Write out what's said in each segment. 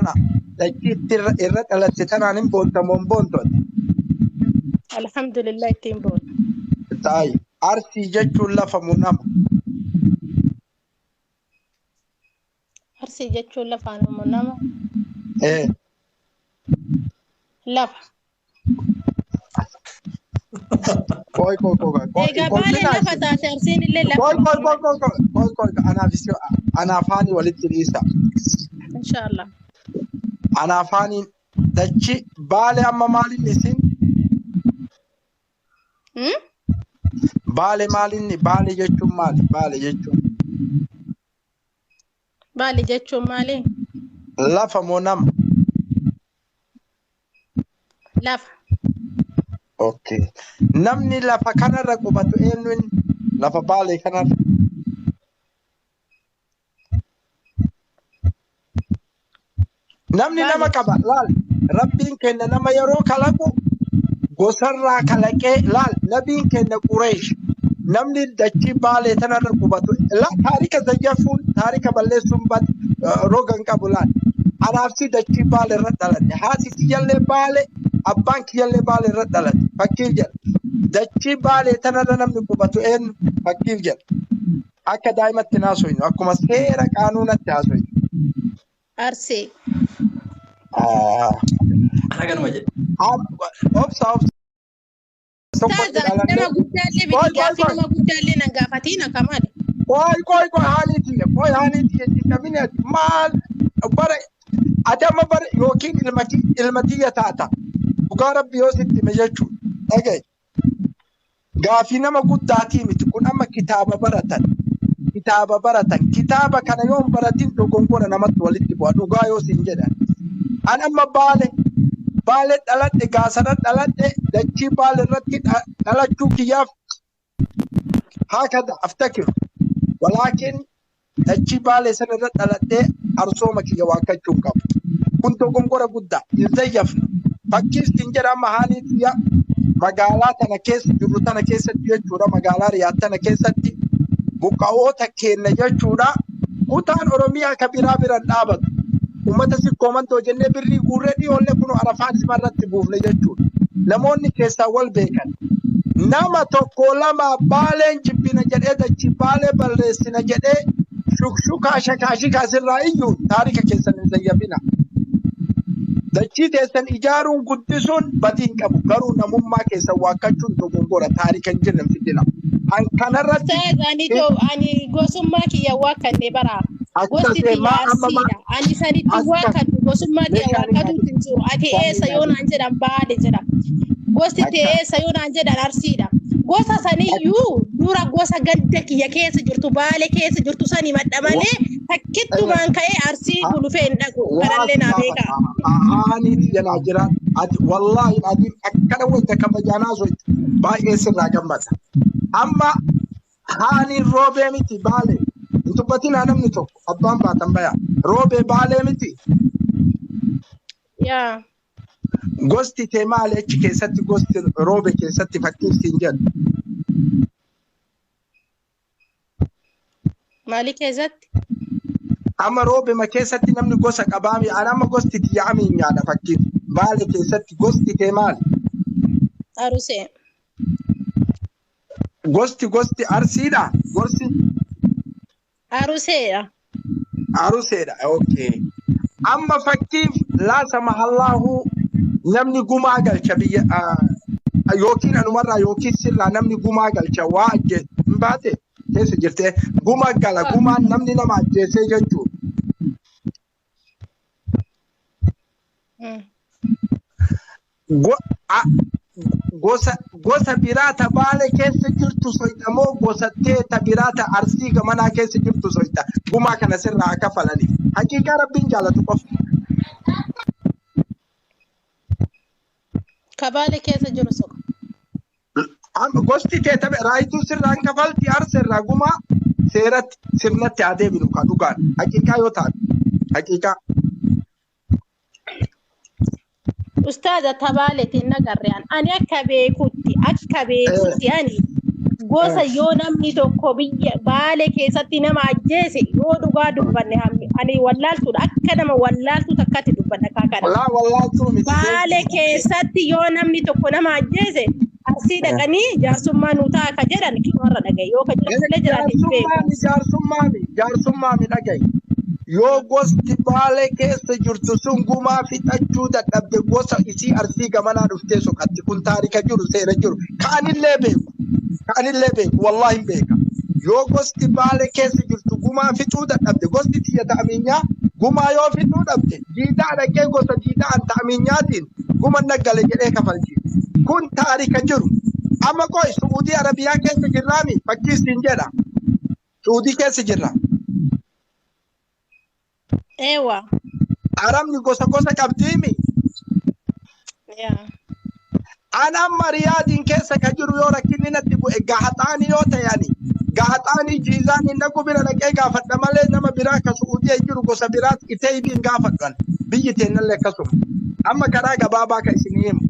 tana dachii irra dhalatte tanaan hin boontamoon boontooti. Alhamdulillah ittiin boona. Taa'e arsii jechuun lafa munama. Arsii jechuun lafa munama. Lafa. Koi. Egaa baale lafa taate arsiin illee lafa. Koi. Anaafani walitti dhiisa. Inshallah. Anaafani dachi baale amma maalin isin? Baale maalinni baale jechuun maali? Baale jechuun maali? Lafa moo nama? Lafa. Okay. Namni lafa kanarra qubatu eenyuun lafa baale kanarra? Namni nama qaba laal rabbiin kenna nama yeroo kalaqu gosarraa kalaqee laal nabiin kenna Qureesh namni dachii baale tanarra qubatu taarika zayyafuun taarika balleessuun bad rogan qabu laal anaafsi dachii baale irra dhalanne haati kiyyallee baale abbaan kiyyallee baale irra dhalanne fakkiif jedha dachii baale tanarra namni qubatu eenyu fakkiif jedha akka daa'imatti naasoynu akkuma seera qaanuunatti haasoynu. Arsii. Aganuma jedhe. Obsa. Nama guddaallee biti gaafi nama guddaallee nan gaafatiin akkamaadha. Koi haaliiti jedhamini maal bara adama bara yookiin ilmatiyya taata dhugaa rabbi yoo sitti hime jechuudha. Dhagaye gaafii nama guddaatii miti kun amma kitaaba baratan kitaaba kana yoo baratin dogongora namatti walitti bu'a dhugaa yoo sin jedhan. An amma baale dhaladhe gaasara dhaladhe dachii baale irratti dhalachuu kiyyaaf haakada aftakiru walaakin dachii baale sana irra dhaladhee arsooma kiyya waaqachuun qabu kun dogongora guddaa hin zayyafnu fakkiif sin jedha amma haalii kiyya magaalaa tana keessa jirru tana keessatti jechuudha magaalaa Riyaad tana keessatti buqqa'oota kenna jechuudha kutaan Oromiyaa ka biraa biran dhaabatu. Ummata sikkoomanto jennee birrii guurree dhiyoollee kun arafaan ismarratti buufne jechuudha. Namoonni keessaa wal beekan. Nama tokko lama baaleen jibbina jedhee dachii baalee balleessina jedhee shukshukaa shakaashikaa sirraa iyyuu taarika keessan hin zayyafina. Dachii teessan ijaaruun guddisuun badii qabu garuu namummaa keessan waaqachuun dogongora taarika hin jirre fidina. An kanarratti. Ani gosummaa kiyya waaqanne baraa. Gosti tiyya arsiidha. Ani sanitti waaqadhu gosummaa kiyya waaqadhu hin jiru. Ati eessa yoo naan jedhan baale jedha. Gosti tee eessa yoo naan jedhan arsiidha. Gosa saniyyuu dura gosa gadda kiyya keessa jirtu baale keessa jirtu sani madda malee takkittumaan ka'ee arsii gulufee hin dhaqu. Kanallee naa beekaa. Ani yana jira. Wallahi adiin akkana wayita kabajaanaa soitu baay'ee sirraa gammada. Amma haani roobee miti baale. Dubbatiin namni tokko abbaan baatan baya roobee baalee miti. Yaa. Gosti tee maali achi keessatti gosti roobe keessatti fakkiin siin jedhu. Maali keessatti? Amma roobe ma keessatti namni gosa qabaami amma gosti tiyya amiin nyaadha fakkiin baale keessatti gosti tee maali? Arusee. Gosti arsiidha gosti. Aruseedha. Okay. Amma fakkiif laasa mahallahu namni gumaa galcha biyya yookiin anumarraa yookiin sirraa namni gumaa galcha waa ajjeese hin baate keessa jirtee guma gala gumaan namni nama ajjeesee jechuudha. Gosa biraata baale keessa jirtu soita moo gosa teeta biraata arsii gamanaa keessa jirtu soita gumaa kana sirraa akka falani haqiiqaa rabbiin jaalatu qofa. Ka baale keessa jiru soqa. Gosti teeta raayituu sirraan kafalti arsirraa gumaa seeratti sirnatti adeeminu ka dhugaan haqiiqaa yoo taatu haqiiqaa. Ustaaza tabaaletiin nagarreen ani akka beekutti ani gosa yoo namni tokko biyya Baalee keessatti nama ajjeese yoo dhugaa dubbanne ani wallaaltuudha akka nama wallaaltu takkatti dubbanna kaakana. Baalee keessatti yoo namni tokko nama ajjeese arsii dhaqanii jaarsummaa nu ta'a ka jedhan warra dhagaye yoo ka jedhan jiraate jaarsummaami dhagaye. Yoo gosti Baalee keessa jirtu sun gumaa fixachuu dadhabde gosa isii arsii gamanaa dhuftee soqatti kun taarika jiru seera jiru kaanillee beeku wallahi hin beeka. Yoo gosti Baalee keessa jirtu gumaa fixuu dadhabde gosti tiyya ta'amiinyaa gumaa yoo fixuu dhabde diidaa dhaqee gosa diidaa an ta'amiinyaatiin guma naggale jedhee kafalchi. Kun taarika jiru. Amma qoy Suudii Arabiyaa keessa jirraami fakkiistiin jedha. Suudii keessa jirra. Ewa. Arabni gosa qabdiimi. Yeah. Ana Mariyaadin keessa ka jiru yoo rakkinni natti bu'e gahaxaanii yoo ta'ani. Gahaxaanii jiizaan inni gubira dhaqee gaafadha malee nama biraa ka Suudii jiru gosa biraas itee ibiin gaafadhan. Biyyi teennallee akkasuma. Amma karaa gabaabaa ka isin himu.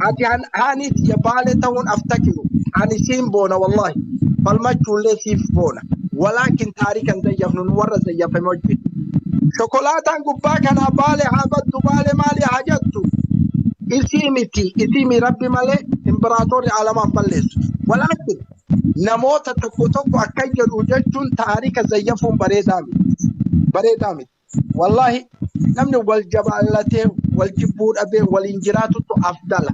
Ati haaniit ya Baalee ta'uun aftakiru. Ani siin boona wallahi. Falmachuullee siif boona. Walaakin taarikan zayyafnu nu warra zayyafame hojjetu. Shokolaataan gubbaa kana Baalee haa baddu Baalee maali haa jettu. Isii rabbi malee imperaatorri alamaan balleessu. Walaakin namoota tokko akka jedhu jechuun taarika zayyafuun bareedaa miti. Wallahi namni wal jabaalatee wal jibbuu dhabee waliin jiraatutu afdala.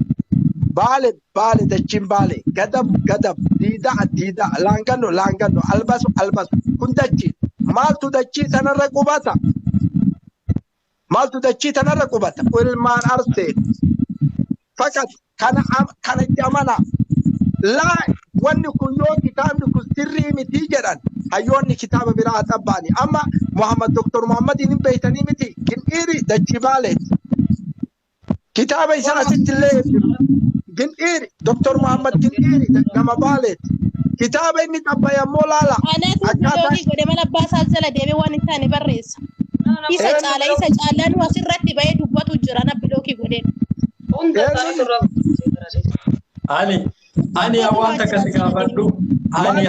Baalee dachiin Baalee gadab diidaa laanganno albasu kun dachi maaltu dachii sanarra qubata. Ilmaan arsee fakat kana jamana laa wanni kun yoo kitaabni kun sirrii miti jedhan hayyoonni kitaaba biraa xabbaani amma Dr. Muhammadin hin beeytanii miti Gindhiiri dachii Baaleeti. Kitaaba isaa asitti illee Gindhiiri Dr. Muhammad Gindhiiri gama Baaleeti. Kitaaba inni xabba yammoo laala. Akkaataa godhe mana baasaa jala deemee waan hin taane barreessa. Isa caalaan asirratti bahee dubbatu jira na bilookii godheen. Ani awwaanta kasi gaafadhu. Ani.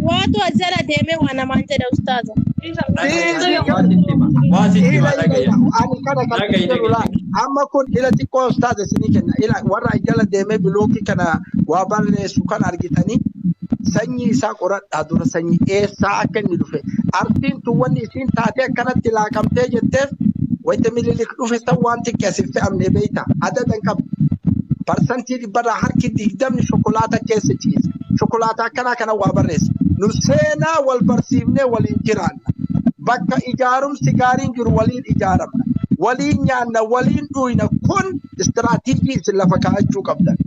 Waatu ajjala deemee waan namaan jedha ustaaza. Amma kun ila xiqqoo ustaaza isinii kenna. Ila warra ajjala deemee bilookii kana waa balleessu kan argitanii sanyii isaa qoradhaa dura sanyii eessaa akka inni dhufe. Artiin tun wanni isiin taatee akkanatti laakamtee jetteef wayita mililik dhufe san waan xiqqeessif fe'amnee beeyta. Adadan qabu. Parsantii dhibbarraa harki 20 shokolaata keessa ciise. Shokolaata akkanaa kana waa barreessa. Nu seenaa wal barsiifnee waliin jiraanna. Bakka ijaarumsi gaariin jiru waliin ijaaramna. Waliin nyaanna, waliin dhuyna. Kun istiraatiijii isin lafa kaa'achuu qabdan.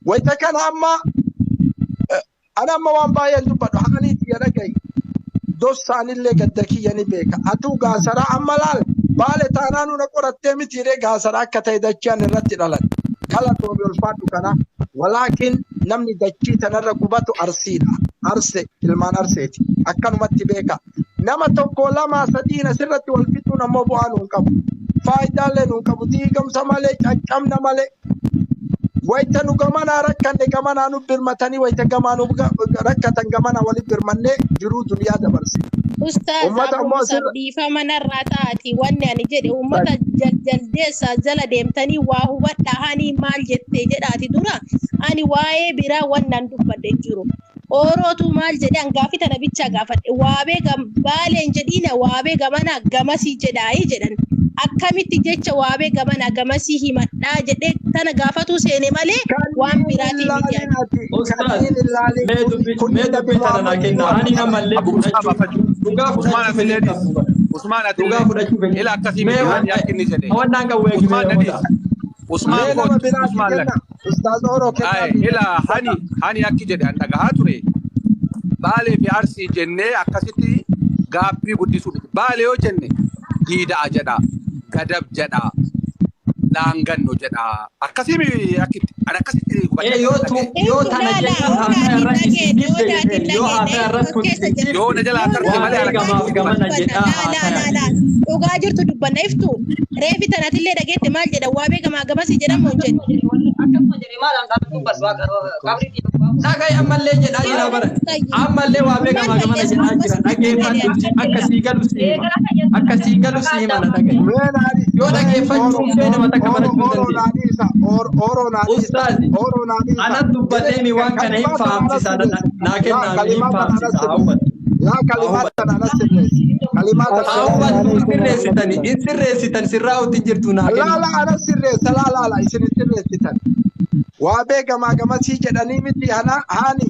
Wayita kana amma waan baay'een dubbadhu haaniiti jedha gahi. Dossaanillee gadda kiyya ni beeka. Atuu gaasaraa amma laal Baalee taanaa nuna qorattee mitiiree gaasaraa akka ta'e dachaan irratti dhalan. Kala toobi ulfaadhu kana walaakin namni dachii tanarra qubatu arsiidha. Arse ilmaan arseeti. Akkanumatti beeka. Nama tokko lama sadiin asirratti wal fixuun ammoo bu'aa nuun qabu. Faayidaalee nuun qabu. Diigamsa malee caccabna malee. Wayita nu gamanaa rakkanne gamanaa nu birmatanii wayita gamaa nu rakkatan gamanaa waliin birmannee jiruu duniyaa dabarse. Ustaaza dhiifama narraa taati wanni ani jedhe uummata jaldeessaa jala deemtanii waa hubadhaa hani maal jettee jedhaati dura ani waa'ee biraa wannan dubbadhe jiru. Orootu maal jedhe angaafi tana bicha gaafadhe waabee Baaleen jedhiina waabee gamanaa gamasii jedhaayi jedhan. Akkamitti jecha waabee gamanaa gamasii himadhaa jedhee tana gaafatu seene malee waan biraatiin miti yaadu. Mee dubbii tana naa kenna. Ani namallee Usmaan ati ila akkasii miti waan yaakinni jedhe. Wannaan qawwee gibee Usmaan ila hani akki jedhe an dhagahaa ture. Baalee fi Arsii jennee akkasitti gaabbii guddisuu. Baalee yoo jenne diidaa jedha. Gadab jedha. laanganno jedha. Akkasimi ana akkasitti yoo tana jedhan haasaa irratti isinif deebi'e yoo haasaa irratti kun yoo na jalaa tarte malee gamaaf gamana jedhaa haasaa dhugaa jirtu dubbanna iftu reefi tanatillee dhageette maal jedha waa beekamaa gamasi jedhamu hin jedhu akkasuma jedhe maal an dhaabatu bas qabriitti sagai ammallee jedhaa jira bara ammallee waa beekamaa gamana jedhaa jira dhageeffatu akkasii galu si himana dhagaye yoo dhageeffachuu fee nama takka barachuu dandeenya ustaazi anat dubbateemi waan kana hin fahamsisa naa kennaa hin fahamsisa hawwatu لا كلمات أنا سرّيس كلمات إن سرّيستني سرّاو تجرتونا لا أنا سرّيس لا إسن سرّيستني وابيك ما سيجد أني متي أنا هاني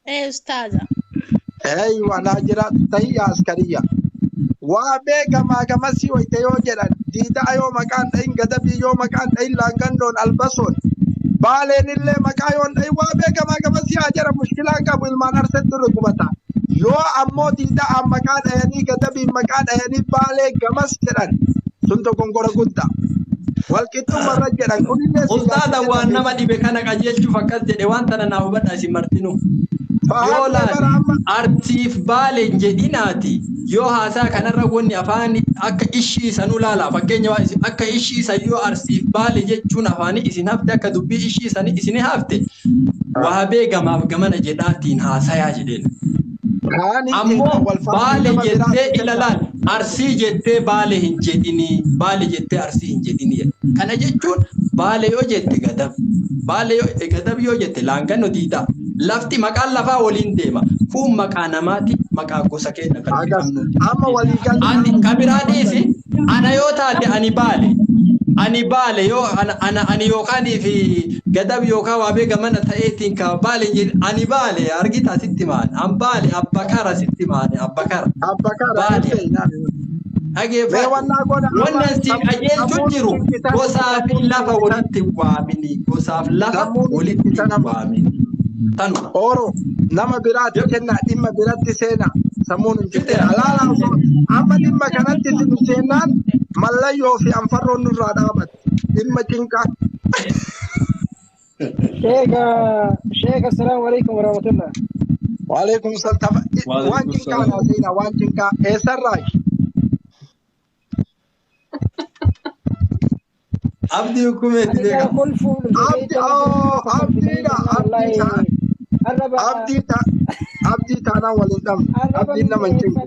إيه أستاذة أيوة أنا جرات تهي عسكرية وابيك ما سي ويتيو جرات ديدا يوم مكان إن قدبي يوم مكان إن لانغندون البسون بالين اللي مكايون أي وابيك ما سي أجر مشكلة قبل ما نرسل ركبتها يو أمو ديدا أم مكان أهني قدبي مكان أهني بالي قمس جران سنتو كونغورا قدّا والكتو مرة جران أستاذ وانا ما دي بكانا قجيل شوف أكاد جدوان تنا ناوبت أسي مرتينو يولا أرتيف بالي جديناتي يو هاسا كان رغوني أفاني أكا إشي سنولالا فكين يوائسي أكا إشي سيو أرتيف بالي جدشون أفاني إسين هفته أكا دبي إشي سني إسين هفته وهابي غماف غمانا جداتين هاسا يا جدين ammoo baale jettee ilalaan arsii jettee baale hin jedhini baale jettee arsii hin jedhini kana jechuun baale yoo jette gadab yoo jette laanganno diida lafti maqaan lafaa waliin deema kun maqaa namaati maqaa gosa keenya kan jedhamnu amma waliigal ani kabiraadhiisi ana yoo taate ani baale yoo ani yookaan fi gadab yookaan waabee gamana ta'eetiin ka baale ani baale argita sitti maan an baale abbakara sitti maan abbakara baale dhageeffa wannan si qajeelchu jiru gosaaf lafa walitti waamini gosaaf lafa walitti waamini tanu oro nama biraatti kenna dhimma biratti seena samuun jitte alaala amma dhimma kanatti seenaan mallayyoo fi anfarroon nurraa dhaabat dhimma cinqa شيخ السلام عليكم ورحمة الله. وعليكم السلام. وان cinqa نازينا وان cinqa سراي. عبدي حكومة عبدي تانا ولدم عبدي نمن cinqa.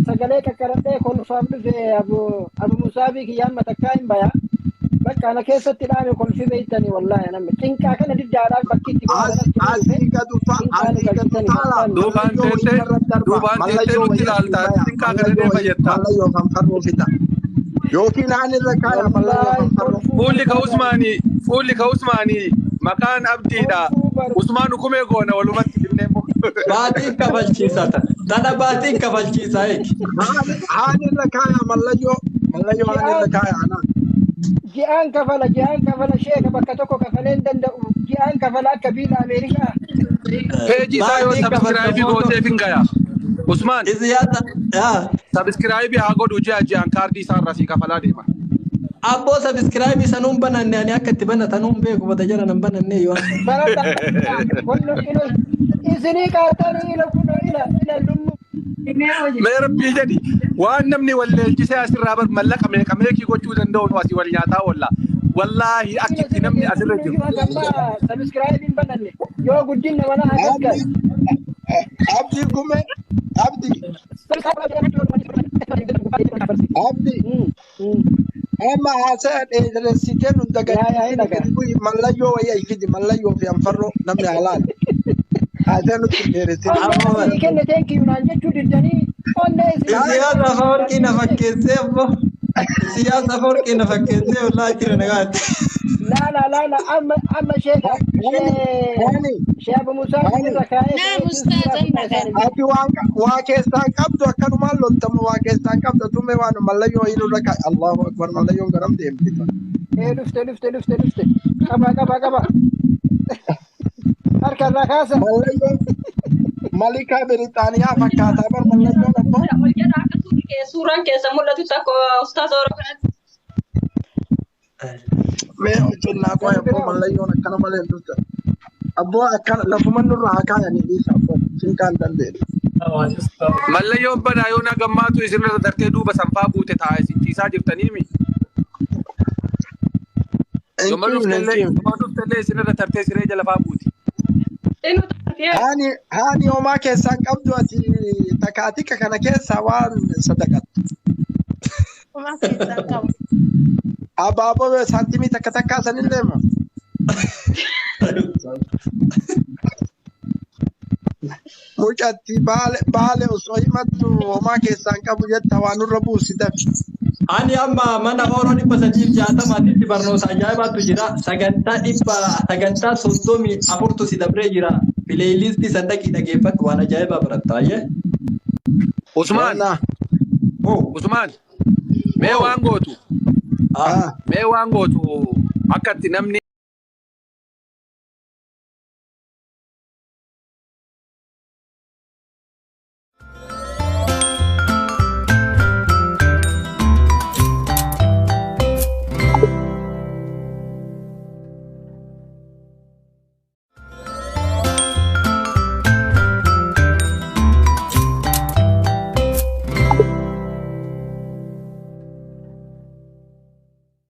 سجلك كرتة كل فامل في أبو مصابي كيان متكاين بيا. بس أنا كيف تلعب كل في بيتني والله أنا متينك كأنا دي جارك بكيت دوبان تيتي وتلالتا تينك كأنا بيجتا يوكين عن الركاية فولي كعثماني مكان أبدي دا عثمان كم يكون ولومات كلمة باتين كفالشيسا تنا باتين كفالشيسا هيك عن الركاية ملايو عن الركاية أنا جيان كفلا شيخ بكتوكو كفلين دندو جيان كفلا كبير أمريكا بيجي سايو سبسكرايبي بوسه فينغايا عثمان إزيادا سبسكرايبي هاغو دوجي أجيان كاردي سان راسي كفلا ديما أبو سبسكرايبي سنوم بناني أنا أكتب أنا تنوم بيكو بدجرا نبناني يوان إذني كارتاني إلى اللمو ما ربي جدي وأنا مني ولا الجساس الرابر ملك أمريكا يقول دندون واسي والنياتا والله أكيد نمني أسرجو سبسكرايب بناني يو قدينا وانا هكذا عبدي كومي عبدي أما هسه السيتين ندقة ملايو ويا يكدي ملايو في أنفرو نمني علال هذا نتكلم أما كنا تانكي ونانجا تودي سياسة فوركي نفكرتي أبو سياسة فوركي نفكرتي والله كده نقاد لا أما شيخ أبو موسى نعم أستاذ أبي واكستان كابدو أكانو مالو تم واكستان كابدو تومي وانو ملايو إنو ركا الله أكبر ملايو غرام ديم لفت كبا أركا الركاسة ملكة بريطانيا فكاتا بر ملايو نبو سوران كيسا مولتو تاكو أستاذ أورو Me hojjennaa qo'a abboo mallayyoon akkana malee turte. Abboo akkana lafuma nurraa haa kaayanii dhiisa abboo sinkaan dandeenya. Mallayyoon badaa yoo na gammaatu isinirra dartee duuba sanfaa buute taa'e isin ciisaa jirtaniimi. Yooma dhuftellee isinirra tartee siree jala faa buuti. Haani homaa keessaa qabdu ati takaatika kana keessaa waan sadaqattu. Homaa keessaa qabu. Abaaboo saantimii takka sanillee moo? Mucatti baale osoo himattu homaa keessaan qabu jetta waan nurra buusi dafi. Ani amma mana Oromoo 360 barnoota ajaa'ibaatu jira. Sagantaa 34 si dabree jira. Pileeylistii sadaqii dhageeffatu waan ajaa'ibaa barattaayyee. Usmaan. Mee waan gootu akka itti namni